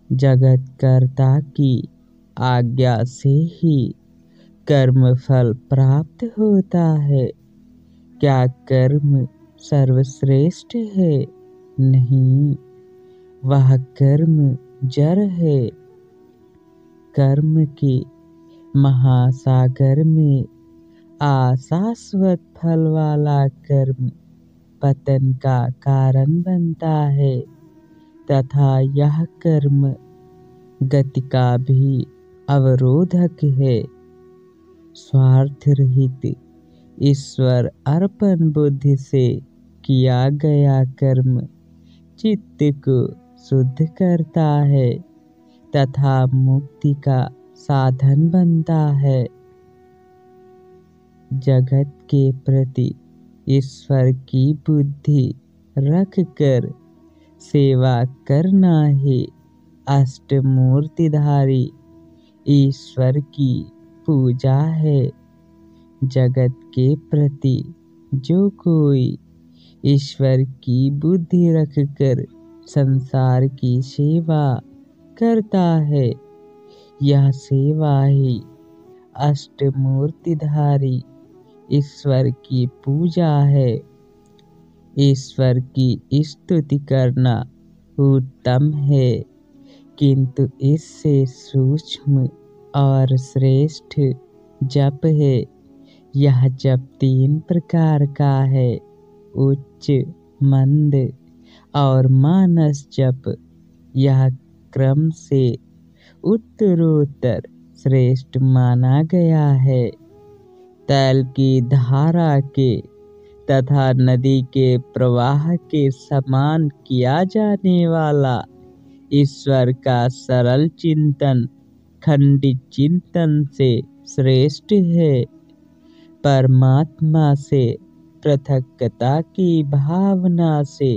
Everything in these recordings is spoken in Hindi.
जगतकर्ता की आज्ञा से ही कर्म फल प्राप्त होता है। क्या कर्म सर्वश्रेष्ठ है? नहीं, वह कर्म जड़ है। कर्म के महासागर में अशाश्वत फल वाला कर्म पतन का कारण बनता है तथा यह कर्म गति का भी अवरोधक है। स्वार्थ रहित ईश्वर अर्पण बुद्धि से किया गया कर्म चित्त को शुद्ध करता है तथा मुक्ति का साधन बनता है। जगत के प्रति ईश्वर की बुद्धि रखकर सेवा करना ही अष्टमूर्तिधारी ईश्वर की पूजा है। जगत के प्रति जो कोई ईश्वर की बुद्धि रखकर संसार की सेवा करता है, यह सेवा ही अष्टमूर्तिधारी ईश्वर की पूजा है। ईश्वर की स्तुति करना उत्तम है, किंतु इससे सूक्ष्म और श्रेष्ठ जप है। यह जप 3 प्रकार का है, उच्च, मंद और मानस जप। यह क्रम से उत्तरोत्तर श्रेष्ठ माना गया है। तैल की धारा के तथा नदी के प्रवाह के समान किया जाने वाला ईश्वर का सरल चिंतन खंडित चिंतन से श्रेष्ठ है। परमात्मा से पृथकता की भावना से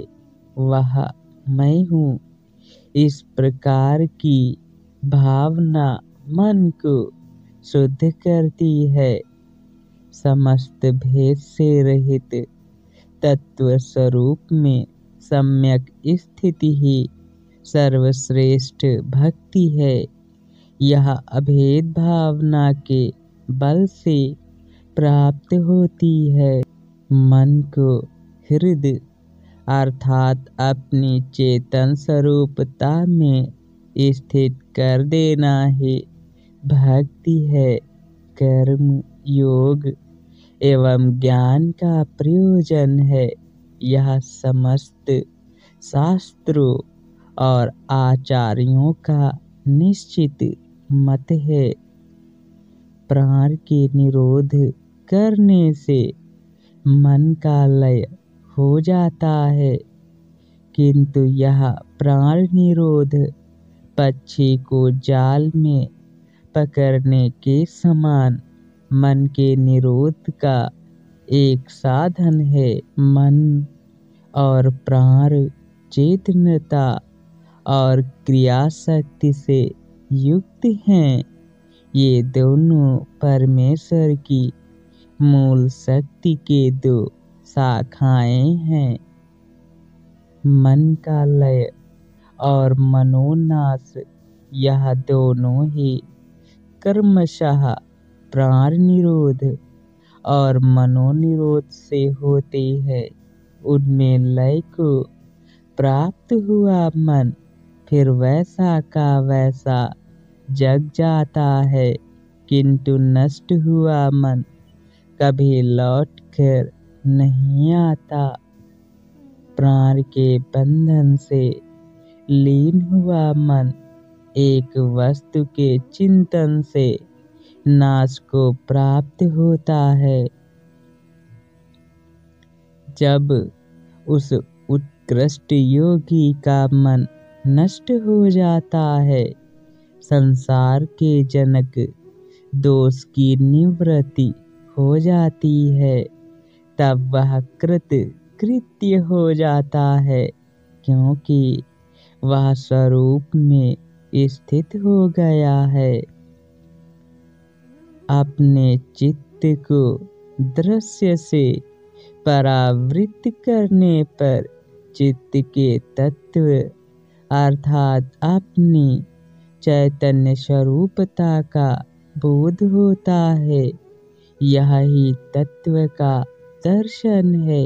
वह मैं हूँ, इस प्रकार की भावना मन को शुद्ध करती है। समस्त भेद से रहित तत्व स्वरूप में सम्यक स्थिति ही सर्वश्रेष्ठ भक्ति है। यह अभेद भावना के बल से प्राप्त होती है। मन को हृदय अर्थात अपनी चेतन स्वरूपता में स्थित कर देना ही भक्ति है। कर्म, योग एवं ज्ञान का प्रयोजन है। यह समस्त शास्त्रों और आचार्यों का निश्चित मत है। प्राण के निरोध करने से मन का लय हो जाता है, किंतु यह प्राण निरोध पक्षी को जाल में पकड़ने के समान मन के निरोध का एक साधन है। मन और प्राण चेतनता और क्रिया शक्ति से युक्त हैं। ये दोनों परमेश्वर की मूल शक्ति के 2 शाखाएं हैं। मन का लय और मनोनाश, यह दोनों ही क्रमशः प्राण निरोध और मनोनिरोध से होते हैं। उनमें लय को प्राप्त हुआ मन फिर वैसा का वैसा जग जाता है, किंतु नष्ट हुआ मन कभी लौट कर नहीं आता। प्राण के बंधन से लीन हुआ मन एक वस्तु के चिंतन से नाश को प्राप्त होता है। जब उस उत्कृष्ट योगी का मन नष्ट हो जाता है, संसार के जनक दोष की निवृत्ति हो जाती है, तब वह कृत्य हो जाता है, क्योंकि वह स्वरूप में स्थित हो गया है। अपने चित्त को दृश्य से परावृत्त करने पर चित्त के तत्व अर्थात अपनी चैतन्य स्वरूपता का बोध होता है। यह ही तत्व का दर्शन है।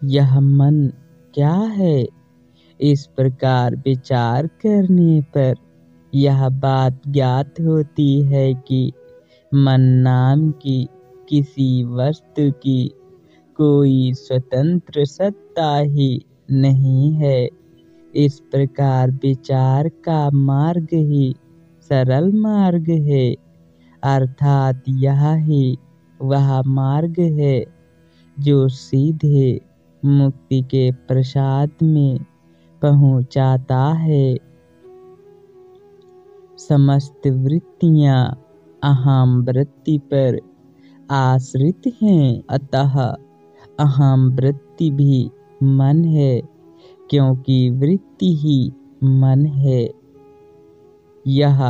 यह मन क्या है? इस प्रकार विचार करने पर यह बात ज्ञात होती है कि मन नाम की किसी वस्तु की कोई स्वतंत्र सत्ता ही नहीं है। इस प्रकार विचार का मार्ग ही सरल मार्ग है, अर्थात यह ही वह मार्ग है जो सीधे मुक्ति के प्रसाद में पहुंचाता है। समस्त वृत्तियां अहम वृत्ति पर आश्रित हैं, अतः अहम वृत्ति भी मन है, क्योंकि वृत्ति ही मन है। यह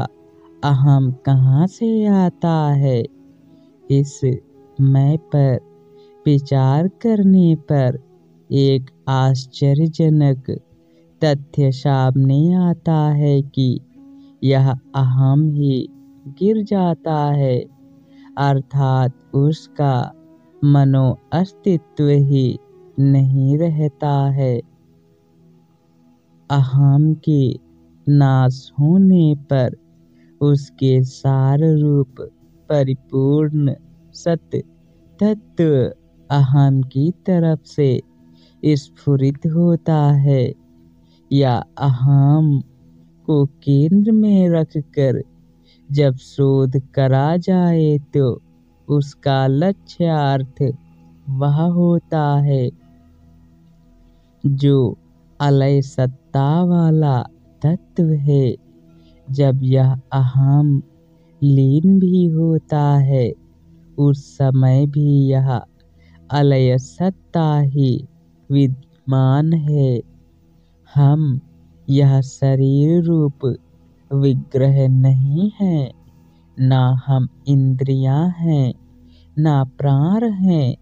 अहम कहाँ से आता है? इस मैं पर विचार करने पर एक आश्चर्यजनक तथ्य सामने आता है कि यह अहम ही गिर जाता है, अर्थात उसका मनो अस्तित्व ही नहीं रहता है। अहम के नाश होने पर उसके सार रूप परिपूर्ण सत्य तत्व अहम की तरफ से स्फुरित होता है, या अहम को केंद्र में रखकर जब शोध करा जाए तो उसका लक्ष्यार्थ वह होता है जो अलय सत्ता वाला तत्व है। जब यह अहम लीन भी होता है, उस समय भी यह अलय सत्ता ही विद्यमान है। हम यह शरीर रूप विग्रह नहीं है, ना हम इंद्रियां हैं, ना प्राण हैं,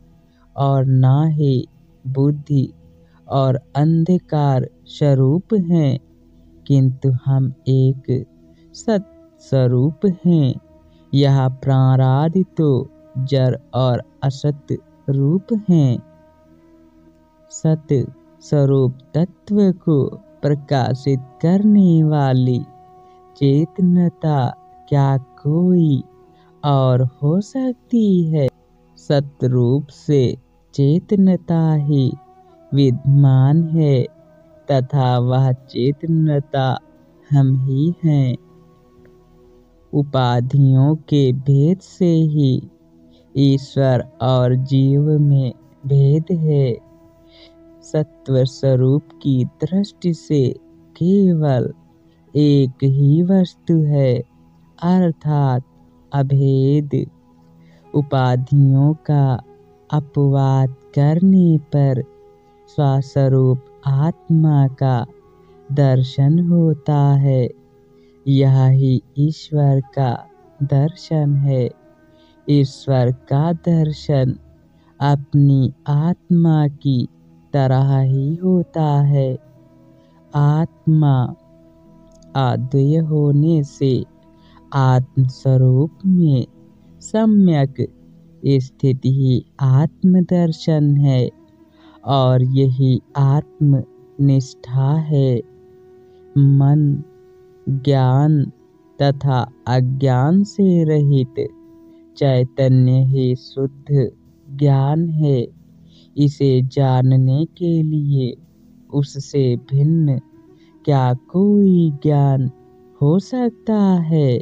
और ना ही बुद्धि और अंधकार स्वरूप हैं, किंतु हम एक सत स्वरूप हैं। यह प्राणादि तो जड़ और असत रूप हैं। सत स्वरूप तत्व को प्रकाशित करने वाली चेतनता क्या कोई और हो सकती है? सतरूप से चेतनता ही विद्यमान है, तथा वह चेतनता हम ही हैं। उपाधियों के भेद से ही ईश्वर और जीव में भेद है। सत्व स्वरूप की दृष्टि से केवल एक ही वस्तु है, अर्थात अभेद। उपाधियों का अपवाद करने पर स्वस्वरूप आत्मा का दर्शन होता है। यह ही ईश्वर का दर्शन है। ईश्वर का दर्शन अपनी आत्मा की तरह ही होता है। आत्मा अद्वय होने से आत्म स्वरूप में सम्यक स्थिति ही आत्मदर्शन है, और यही आत्म निष्ठा है। मन ज्ञान तथा अज्ञान से रहित चैतन्य ही शुद्ध ज्ञान है। इसे जानने के लिए उससे भिन्न क्या कोई ज्ञान हो सकता है?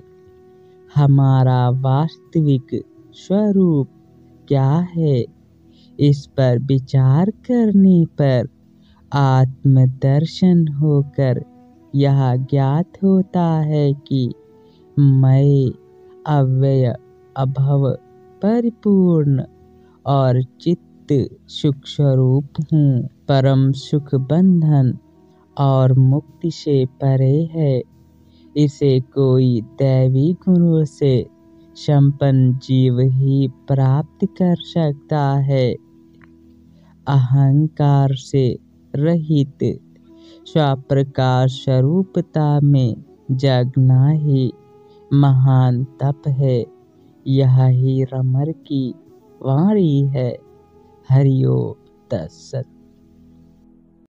हमारा वास्तविक स्वरूप क्या है? इस पर विचार करने पर आत्मदर्शन होकर यह ज्ञात होता है कि मैं अव्यय अभव परिपूर्ण और चित्त सुख स्वरूप हूँ। परम सुख बंधन और मुक्ति से परे है। इसे कोई दैवी गुणों से संपन्न जीव ही प्राप्त कर सकता है। अहंकार से रहित स्वप्रकाश स्वरूपता में जगना ही महान तप है। यह ही रमर की वाणी है। हरि ओम तत्सत।